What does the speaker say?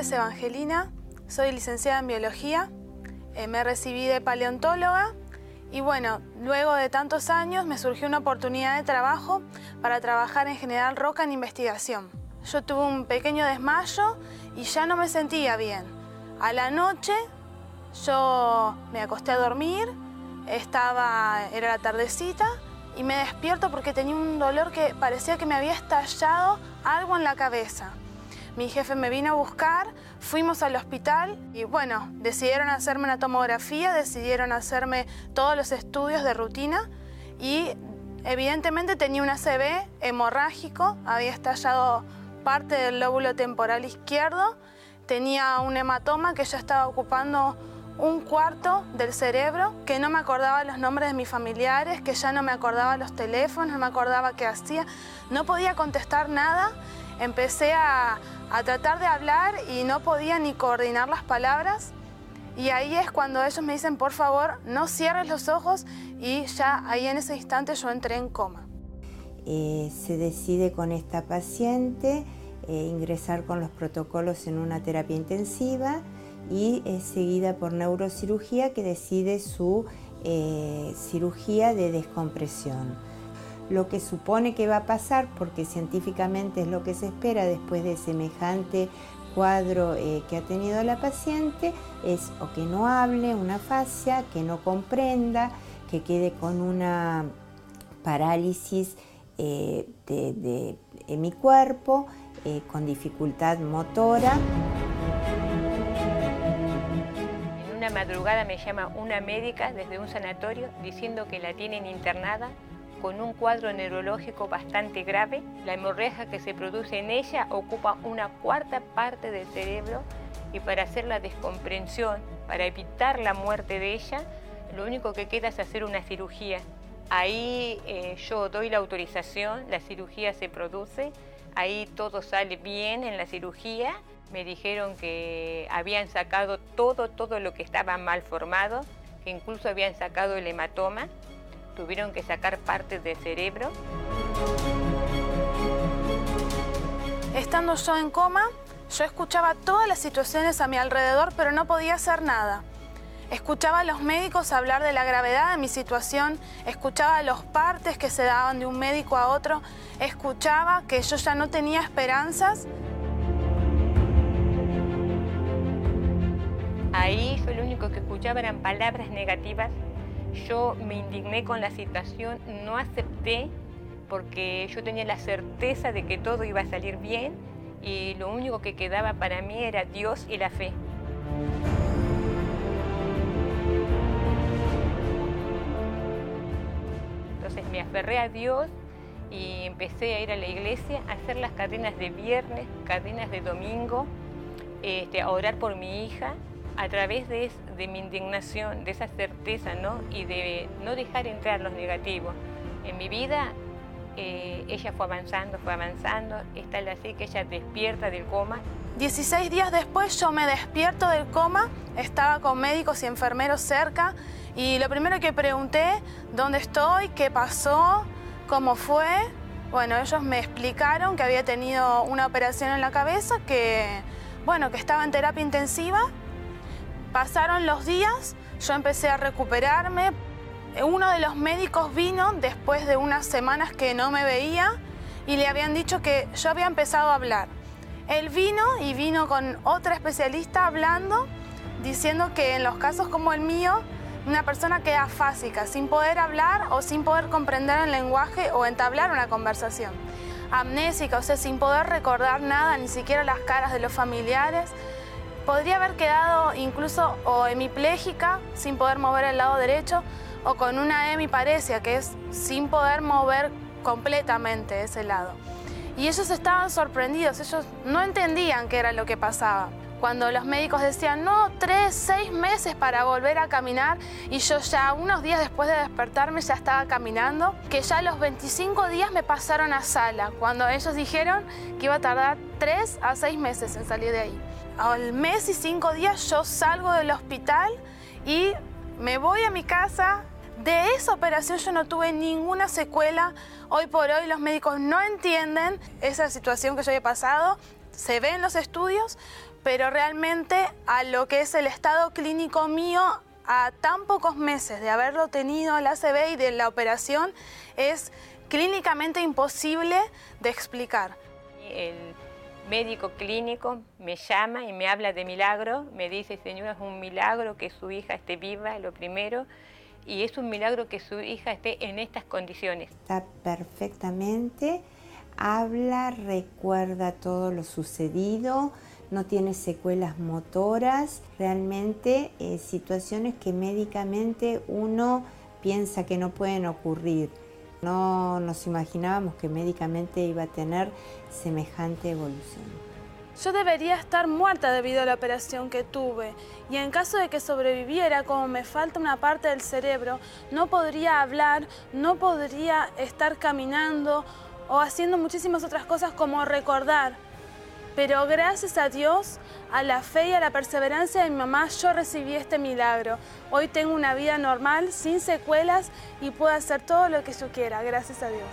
es Evangelina, soy licenciada en Biología, me recibí de paleontóloga y bueno, luego de tantos años me surgió una oportunidad de trabajo para trabajar en General Roca en investigación. Yo tuve un pequeño desmayo y ya no me sentía bien. A la noche yo me acosté a dormir, era la tardecita y me despierto porque tenía un dolor que parecía que me había estallado algo en la cabeza. Mi jefe me vino a buscar, fuimos al hospital y bueno, decidieron hacerme una tomografía, decidieron hacerme todos los estudios de rutina y evidentemente tenía un ACV hemorrágico, había estallado parte del lóbulo temporal izquierdo, tenía un hematoma que ya estaba ocupando un cuarto del cerebro, que no me acordaba los nombres de mis familiares, que ya no me acordaba los teléfonos, no me acordaba qué hacía, no podía contestar nada. Empecé a tratar de hablar y no podía ni coordinar las palabras. Y ahí es cuando ellos me dicen, por favor, no cierres los ojos, y ya ahí en ese instante yo entré en coma. Se decide con esta paciente ingresar con los protocolos en una terapia intensiva y es seguida por neurocirugía, que decide su cirugía de descompresión. Lo que supone que va a pasar, porque científicamente es lo que se espera después de semejante cuadro que ha tenido la paciente, es o que no hable, una afasia, que no comprenda, que quede con una parálisis de hemicuerpo, con dificultad motora. En una madrugada me llama una médica desde un sanatorio diciendo que la tienen internada con un cuadro neurológico bastante grave. La hemorragia que se produce en ella ocupa una cuarta parte del cerebro y para hacer la descomprensión, para evitar la muerte de ella, lo único que queda es hacer una cirugía. Ahí yo doy la autorización, la cirugía se produce, ahí todo sale bien en la cirugía. Me dijeron que habían sacado todo lo que estaba mal formado, que incluso habían sacado el hematoma. Tuvieron que sacar partes del cerebro. Estando yo en coma, yo escuchaba todas las situaciones a mi alrededor, pero no podía hacer nada. Escuchaba a los médicos hablar de la gravedad de mi situación, escuchaba los partes que se daban de un médico a otro, escuchaba que yo ya no tenía esperanzas. Ahí yo lo único que escuchaba eran palabras negativas. Yo me indigné con la situación, no acepté porque yo tenía la certeza de que todo iba a salir bien y lo único que quedaba para mí era Dios y la fe. Entonces me aferré a Dios y empecé a ir a la iglesia, a hacer las cadenas de viernes, cadenas de domingo, a orar por mi hija. A través de mi indignación, de esa certeza, ¿no? Y de no dejar entrar los negativos. En mi vida, ella fue avanzando, es tal así que ella despierta del coma. 16 días después yo me despierto del coma, estaba con médicos y enfermeros cerca y lo primero que pregunté, ¿dónde estoy? ¿Qué pasó? ¿Cómo fue? Bueno, ellos me explicaron que había tenido una operación en la cabeza, que estaba en terapia intensiva. Pasaron los días, yo empecé a recuperarme. Uno de los médicos vino después de unas semanas que no me veía y le habían dicho que yo había empezado a hablar. Él vino con otra especialista hablando, diciendo que en los casos como el mío, una persona queda afásica, sin poder hablar o sin poder comprender el lenguaje o entablar una conversación. Amnésica, o sea, sin poder recordar nada, ni siquiera las caras de los familiares. Podría haber quedado incluso o hemipléjica, sin poder mover el lado derecho, o con una hemiparesia, que es sin poder mover completamente ese lado. Y ellos estaban sorprendidos, ellos no entendían qué era lo que pasaba. Cuando los médicos decían, no, 3, 6 meses para volver a caminar, y yo ya unos días después de despertarme ya estaba caminando, que ya a los 25 días me pasaron a sala, cuando ellos dijeron que iba a tardar 3 a 6 meses en salir de ahí. Al mes y 5 días yo salgo del hospital y me voy a mi casa. De esa operación yo no tuve ninguna secuela. Hoy por hoy los médicos no entienden esa situación que yo había pasado. Se ve en los estudios, pero realmente a lo que es el estado clínico mío, a tan pocos meses de haberlo tenido el ACV y de la operación, es clínicamente imposible de explicar. El médico clínico me llama y me habla de milagro, me dice, señora, es un milagro que su hija esté viva, lo primero, y es un milagro que su hija esté en estas condiciones. Está perfectamente, habla, recuerda todo lo sucedido, no tiene secuelas motoras, realmente situaciones que médicamente uno piensa que no pueden ocurrir. No nos imaginábamos que médicamente iba a tener semejante evolución. Yo debería estar muerta debido a la operación que tuve y en caso de que sobreviviera, como me falta una parte del cerebro, no podría hablar, no podría estar caminando o haciendo muchísimas otras cosas como recordar. Pero gracias a Dios, a la fe y a la perseverancia de mi mamá, yo recibí este milagro. Hoy tengo una vida normal, sin secuelas y puedo hacer todo lo que yo quiera, gracias a Dios.